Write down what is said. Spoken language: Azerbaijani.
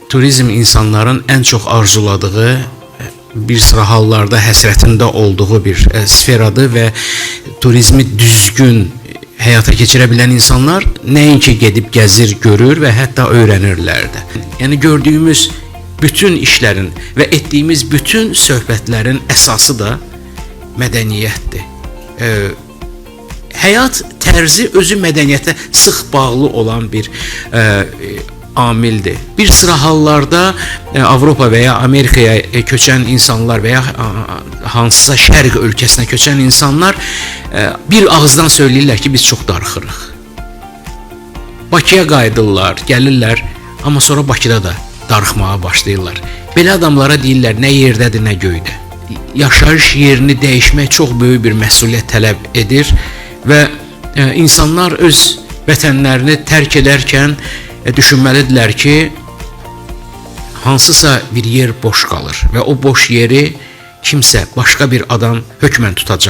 turizm insanların en çok arzuladığı, bir sıra hallarda həsrətində olduğu bir sferadır və turizmi düzgün həyata keçirə bilən insanlar nəinki gedib gəzir, görür və hətta öyrənirlər də. Yəni gördüyümüz bütün işlərin və etdiyimiz bütün söhbətlərin əsası da mədəniyyətdir. Həyat tərzi özü mədəniyyətə sıx bağlı olan bir amildir. Bir sıra hallarda Avropa və ya Amerikaya köçən insanlar və ya hansısa şərq ölkəsinə köçən insanlar bir ağızdan söyləyirlər ki, biz çox darıxırıq. Bakıya qayıdırlar, gəlirlər, amma sonra Bakıda da darıxmağa başlayırlar. Belə adamlara deyirlər, nə yerdədir, nə göydə. Yaşayış yerini dəyişmək çox böyük bir məsuliyyət tələb edir və insanlar öz vətənlərini tərk edərkən düşünməlidirlər ki, hansısa bir yer boş qalır və o boş yeri kimsə, başqa bir adam hökmən tutacaq.